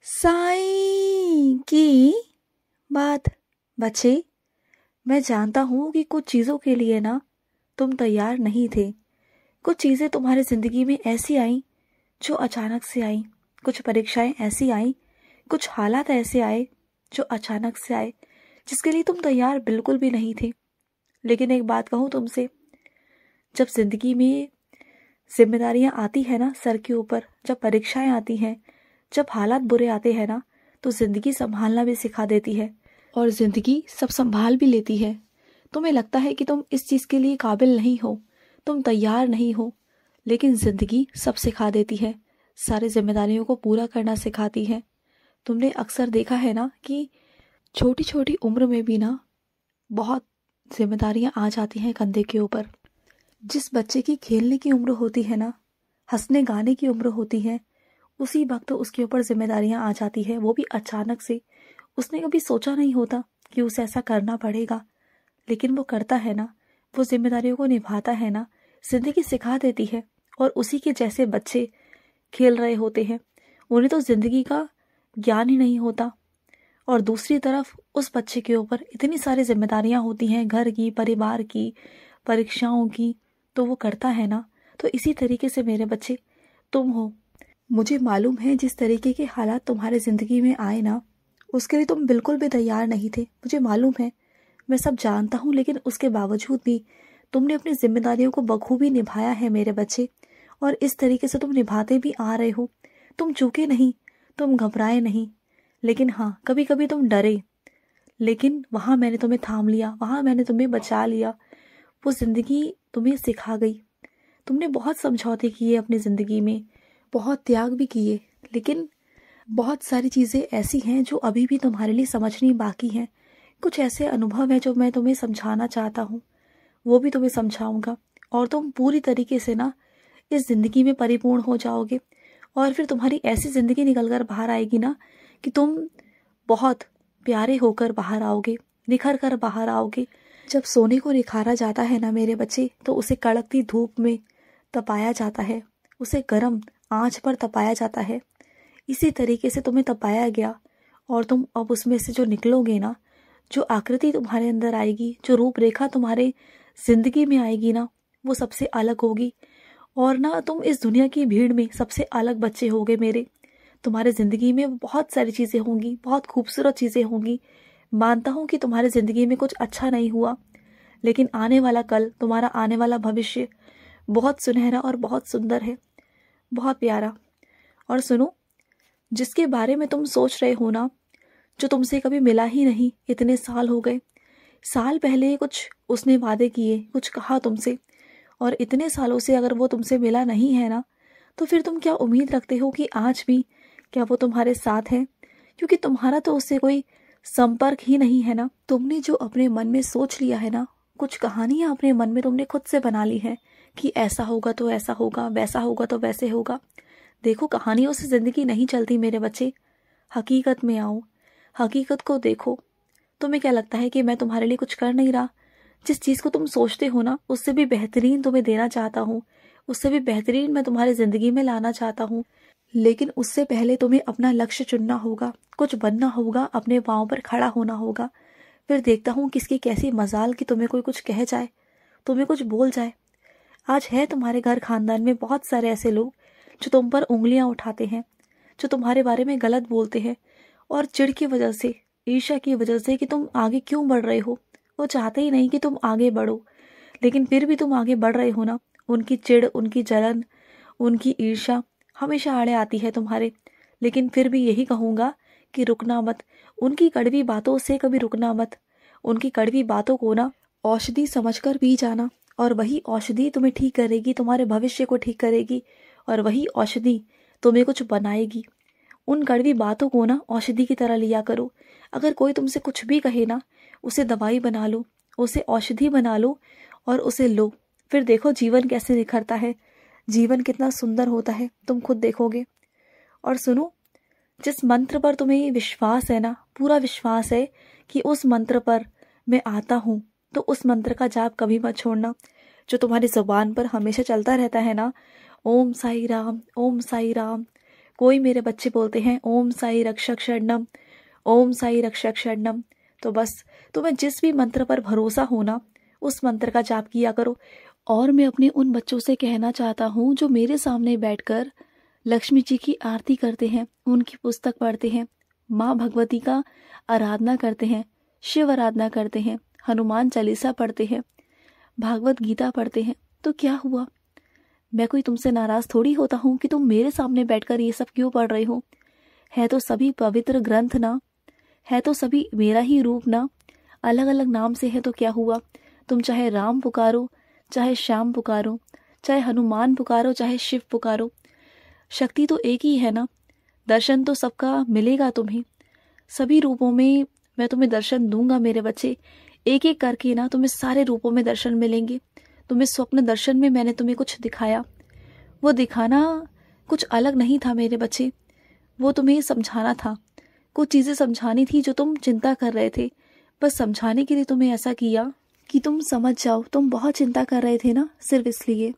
साईं की बात। बच्चे, मैं जानता हूँ कि कुछ चीज़ों के लिए ना तुम तैयार नहीं थे। कुछ चीज़ें तुम्हारी ज़िंदगी में ऐसी आईं जो अचानक से आईं। कुछ परीक्षाएं ऐसी आईं, कुछ हालात ऐसे आए जो अचानक से आए, जिसके लिए तुम तैयार बिल्कुल भी नहीं थे। लेकिन एक बात कहूँ तुमसे, जब ज़िंदगी में जिम्मेदारियाँ आती है ना सर के ऊपर, जब परीक्षाएं आती हैं, जब हालात बुरे आते हैं ना, तो ज़िंदगी संभालना भी सिखा देती है और ज़िंदगी सब संभाल भी लेती है। तुम्हें लगता है कि तुम इस चीज़ के लिए काबिल नहीं हो, तुम तैयार नहीं हो, लेकिन ज़िंदगी सब सिखा देती है, सारी जिम्मेदारियों को पूरा करना सिखाती है। तुमने अक्सर देखा है ना कि छोटी छोटी उम्र में भी ना बहुत जिम्मेदारियां आ जाती हैं कंधे के ऊपर। जिस बच्चे की खेलने की उम्र होती है ना, हंसने गाने की उम्र होती है, उसी वक्त उसके ऊपर जिम्मेदारियां आ जाती है, वो भी अचानक से। उसने कभी सोचा नहीं होता कि उसे ऐसा करना पड़ेगा, लेकिन वो करता है ना, वो जिम्मेदारियों को निभाता है ना, जिंदगी सिखा देती है। और उसी के जैसे बच्चे खेल रहे होते हैं, उन्हें तो जिंदगी का ज्ञान ही नहीं होता। और दूसरी तरफ उस बच्चे के ऊपर इतनी सारी जिम्मेदारियां होती हैं, घर की, परिवार की, परीक्षाओं की, तो वो करता है ना। तो इसी तरीके से मेरे बच्चे तुम हो। मुझे मालूम है जिस तरीके के हालात तुम्हारे ज़िंदगी में आए ना, उसके लिए तुम बिल्कुल भी तैयार नहीं थे। मुझे मालूम है, मैं सब जानता हूँ, लेकिन उसके बावजूद भी तुमने अपनी जिम्मेदारियों को बखूबी निभाया है मेरे बच्चे। और इस तरीके से तुम निभाते भी आ रहे हो। तुम चूके नहीं, तुम घबराए नहीं, लेकिन हाँ, कभी कभी तुम डरे, लेकिन वहाँ मैंने तुम्हें थाम लिया, वहाँ मैंने तुम्हें बचा लिया। वो ज़िंदगी तुम्हें सिखा गई। तुमने बहुत समझौते किए अपनी ज़िंदगी में, बहुत त्याग भी किए, लेकिन बहुत सारी चीज़ें ऐसी हैं जो अभी भी तुम्हारे लिए समझनी बाकी हैं। कुछ ऐसे अनुभव हैं जो मैं तुम्हें समझाना चाहता हूँ, वो भी तुम्हें समझाऊंगा। और तुम पूरी तरीके से ना इस ज़िंदगी में परिपूर्ण हो जाओगे। और फिर तुम्हारी ऐसी ज़िंदगी निकल कर बाहर आएगी ना कि तुम बहुत प्यारे होकर बाहर आओगे, निखर कर बाहर आओगे। जब सोने को निखारा जाता है ना मेरे बच्चे, तो उसे कड़कती धूप में तपाया जाता है, उसे गर्म आंच पर तपाया जाता है। इसी तरीके से तुम्हें तपाया गया, और तुम अब उसमें से जो निकलोगे ना, जो आकृति तुम्हारे अंदर आएगी, जो रूपरेखा तुम्हारे जिंदगी में आएगी ना, वो सबसे अलग होगी। और ना तुम इस दुनिया की भीड़ में सबसे अलग बच्चे होगे मेरे। तुम्हारे ज़िंदगी में बहुत सारी चीज़ें होंगी, बहुत खूबसूरत चीज़ें होंगी। मानता हूँ कि तुम्हारी ज़िंदगी में कुछ अच्छा नहीं हुआ, लेकिन आने वाला कल, तुम्हारा आने वाला भविष्य बहुत सुनहरा और बहुत सुंदर है, बहुत प्यारा। और सुनो, जिसके बारे में तुम सोच रहे हो ना, जो तुमसे कभी मिला ही नहीं, इतने साल हो गए, साल पहले कुछ उसने वादे किए, कुछ कहा तुमसे, और इतने सालों से अगर वो तुमसे मिला नहीं है ना, तो फिर तुम क्या उम्मीद रखते हो कि आज भी क्या वो तुम्हारे साथ है? क्योंकि तुम्हारा तो उससे कोई संपर्क ही नहीं है ना। तुमने जो अपने मन में सोच लिया है ना, कुछ कहानियां अपने मन में तुमने खुद से बना ली है कि ऐसा होगा तो ऐसा होगा, वैसा होगा तो वैसे होगा। देखो, कहानियों से जिंदगी नहीं चलती मेरे बच्चे। हकीकत में आओ, हकीकत को देखो। तुम्हें क्या लगता है कि मैं तुम्हारे लिए कुछ कर नहीं रहा? जिस चीज़ को तुम सोचते हो ना, उससे भी बेहतरीन तुम्हें देना चाहता हूँ, उससे भी बेहतरीन मैं तुम्हारी ज़िंदगी में लाना चाहता हूँ। लेकिन उससे पहले तुम्हें अपना लक्ष्य चुनना होगा, कुछ बनना होगा, अपने पाँव पर खड़ा होना होगा। फिर देखता हूँ किसकी कैसी मजाल कि तुम्हें कोई कुछ कह जाए, तुम्हें कुछ बोल जाए। आज है तुम्हारे घर खानदान में बहुत सारे ऐसे लोग जो तुम पर उंगलियां उठाते हैं, जो तुम्हारे बारे में गलत बोलते हैं, और चिढ़ की वजह से, ईर्ष्या की वजह से कि तुम आगे क्यों बढ़ रहे हो। वो चाहते ही नहीं कि तुम आगे बढ़ो, लेकिन फिर भी तुम आगे बढ़ रहे हो ना। उनकी चिढ़, उनकी जलन, उनकी ईर्ष्या हमेशा आड़े आती है तुम्हारे। लेकिन फिर भी यही कहूँगा कि रुकना मत, उनकी कड़वी बातों से कभी रुकना मत। उनकी कड़वी बातों को ना औषधि समझकर पी जाना, और वही औषधि तुम्हें ठीक करेगी, तुम्हारे भविष्य को ठीक करेगी, और वही औषधि तुम्हें कुछ बनाएगी। उन कड़वी बातों को ना औषधि की तरह लिया करो। अगर कोई तुमसे कुछ भी कहे ना, उसे दवाई बना लो, उसे औषधि बना लो, और उसे लो। फिर देखो जीवन कैसे निखरता है, जीवन कितना सुंदर होता है, तुम खुद देखोगे। और सुनो, जिस मंत्र पर तुम्हें विश्वास है ना, पूरा विश्वास है कि उस मंत्र पर मैं आता हूँ, तो उस मंत्र का जाप कभी मत छोड़ना, जो तुम्हारी जुबान पर हमेशा चलता रहता है ना, ओम साई राम, ओम साई राम। कोई मेरे बच्चे बोलते हैं ओम साई रक्षक शरणम, ओम साई रक्षक शरणम। तो बस तुम्हें जिस भी मंत्र पर भरोसा हो ना, उस मंत्र का जाप किया करो। और मैं अपने उन बच्चों से कहना चाहता हूँ जो मेरे सामने बैठकर लक्ष्मी जी की आरती करते हैं, उनकी पुस्तक पढ़ते हैं, माँ भगवती का आराधना करते हैं, शिव आराधना करते हैं, हनुमान चालीसा पढ़ते हैं, भागवत गीता पढ़ते हैं, तो क्या हुआ? मैं कोई तुमसे नाराज थोड़ी होता हूँ कि तुम मेरे सामने बैठकर ये सब क्यों पढ़ रहे हो। है तो सभी पवित्र ग्रंथ ना, है तो सभी मेरा ही रूप ना। अलग अलग नाम से है तो क्या हुआ? तुम चाहे राम पुकारो, चाहे श्याम पुकारो, चाहे हनुमान पुकारो, चाहे शिव पुकारो, शक्ति तो एक ही है ना। दर्शन तो सबका मिलेगा तुम्हें, सभी रूपों में मैं तुम्हें दर्शन दूंगा मेरे बच्चे। एक एक करके ना तुम्हें सारे रूपों में दर्शन मिलेंगे। तुम्हें स्वप्न दर्शन में मैंने तुम्हें कुछ दिखाया, वो दिखाना कुछ अलग नहीं था मेरे बच्चे, वो तुम्हें समझाना था। कुछ चीज़ें समझानी थी जो तुम चिंता कर रहे थे, बस समझाने के लिए तुम्हें ऐसा किया कि तुम समझ जाओ। तुम बहुत चिंता कर रहे थे ना, सिर्फ इसलिए।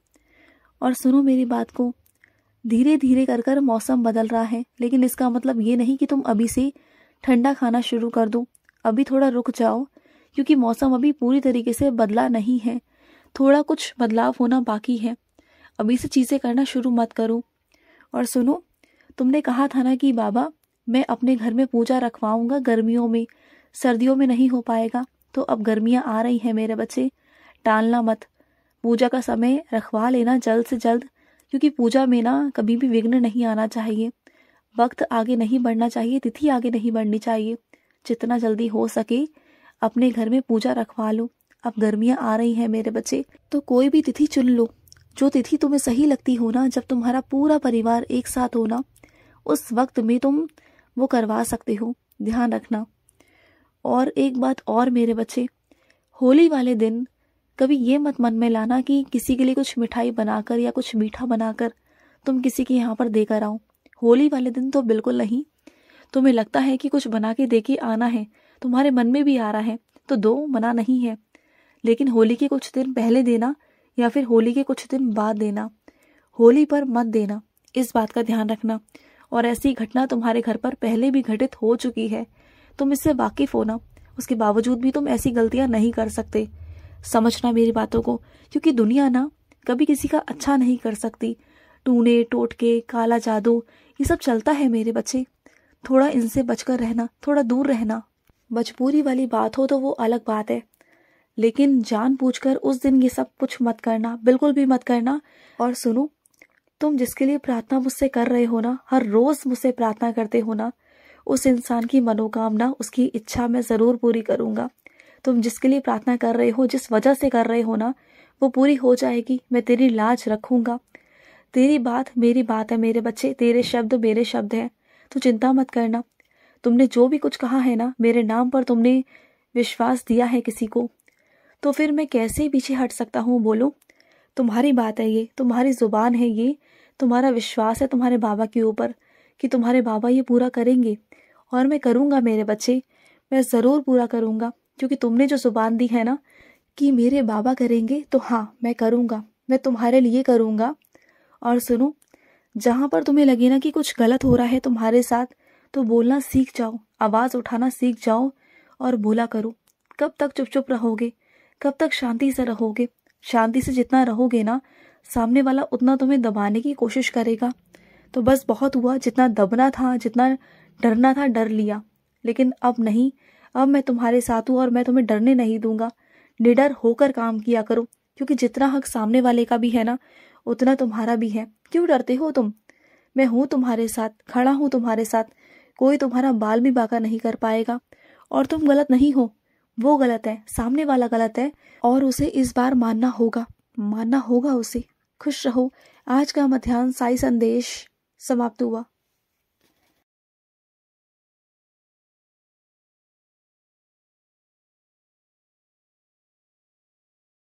और सुनो मेरी बात को, धीरे धीरे कर कर मौसम बदल रहा है, लेकिन इसका मतलब ये नहीं कि तुम अभी से ठंडा खाना शुरू कर दो। अभी थोड़ा रुक जाओ, क्योंकि मौसम अभी पूरी तरीके से बदला नहीं है, थोड़ा कुछ बदलाव होना बाकी है। अभी से चीज़ें करना शुरू मत करो। और सुनो, तुमने कहा था ना कि बाबा मैं अपने घर में पूजा रखवाऊंगा गर्मियों में, सर्दियों में नहीं हो पाएगा। तो अब गर्मियाँ आ रही हैं मेरे बच्चे, टालना मत, पूजा का समय रखवा लेना जल्द से जल्द, क्योंकि पूजा में ना कभी भी विघ्न नहीं आना चाहिए, वक्त आगे नहीं बढ़ना चाहिए, तिथि आगे नहीं बढ़नी चाहिए। जितना जल्दी हो सके अपने घर में पूजा रखवा लो। अब गर्मियाँ आ रही हैं मेरे बच्चे, तो कोई भी तिथि चुन लो, जो तिथि तुम्हें सही लगती हो ना, जब तुम्हारा पूरा परिवार एक साथ हो ना, उस वक्त में तुम वो करवा सकते हो, ध्यान रखना। और एक बात और मेरे बच्चे, होली वाले दिन कभी ये मत मन में लाना कि किसी के लिए कुछ मिठाई बनाकर या कुछ मीठा बनाकर तुम किसी के यहाँ पर देकर आओ। होली वाले दिन तो बिल्कुल नहीं। तुम्हें लगता है कि कुछ बना के दे के आना है, तुम्हारे मन में भी आ रहा है, तो दो, मना नहीं है, लेकिन होली के कुछ दिन पहले देना या फिर होली के कुछ दिन बाद देना, होली पर मत देना, इस बात का ध्यान रखना। और ऐसी घटना तुम्हारे घर पर पहले भी घटित हो चुकी है, तुम इससे वाकिफ हो ना, उसके बावजूद भी तुम ऐसी गलतियां नहीं कर सकते। समझना मेरी बातों को, क्योंकि दुनिया ना कभी किसी का अच्छा नहीं कर सकती। टूने टोटके, काला जादू, ये सब चलता है मेरे बच्चे। थोड़ा इनसे बचकर रहना, थोड़ा दूर रहना। मजबूरी वाली बात हो तो वो अलग बात है, लेकिन जानबूझकर उस दिन ये सब कुछ मत करना, बिल्कुल भी मत करना। और सुनो, तुम जिसके लिए प्रार्थना मुझसे कर रहे हो ना, हर रोज मुझसे प्रार्थना करते हो ना, उस इंसान की मनोकामना, उसकी इच्छा मैं जरूर पूरी करूंगा। तुम जिसके लिए प्रार्थना कर रहे हो, जिस वजह से कर रहे हो ना, वो पूरी हो जाएगी। मैं तेरी लाज रखूंगा। तेरी बात मेरी बात है मेरे बच्चे, तेरे शब्द मेरे शब्द हैं, तो चिंता मत करना। तुमने जो भी कुछ कहा है ना, मेरे नाम पर तुमने विश्वास दिया है किसी को, तो फिर मैं कैसे पीछे हट सकता हूँ बोलो। तुम्हारी बात है ये, तुम्हारी जुबान है ये, तुम्हारा विश्वास है तुम्हारे बाबा के ऊपर कि तुम्हारे बाबा ये पूरा करेंगे। और मैं करूँगा मेरे बच्चे, मैं ज़रूर पूरा करूँगा, क्योंकि तुमने जो जुबान दी है ना कि मेरे बाबा करेंगे, तो हाँ मैं करूँगा, मैं तुम्हारे लिए करूँगा। और सुनो, जहाँ पर तुम्हें लगे ना कि कुछ गलत हो रहा है तुम्हारे साथ, तो बोलना सीख जाओ, आवाज़ उठाना सीख जाओ और बोला करो। कब तक चुप चुप रहोगे, कब तक शांति से रहोगे? शांति से जितना रहोगे ना, सामने वाला उतना तुम्हें दबाने की कोशिश करेगा। तो बस बहुत हुआ, जितना दबना था, जितना डरना था डर लिया, लेकिन अब नहीं। अब मैं तुम्हारे साथ हूँ और मैं तुम्हें डरने नहीं दूंगा। निडर होकर काम किया करो, क्योंकि जितना हक सामने वाले का भी है ना, उतना तुम्हारा भी है। क्यों डरते हो तुम? मैं हूँ तुम्हारे साथ, खड़ा हूँ तुम्हारे साथ। कोई तुम्हारा बाल भी बांका नहीं कर पाएगा। और तुम गलत नहीं हो, वो गलत है, सामने वाला गलत है, और उसे इस बार मानना होगा उसे। खुश रहो। आज का मध्याह्न साई संदेश समाप्त हुआ।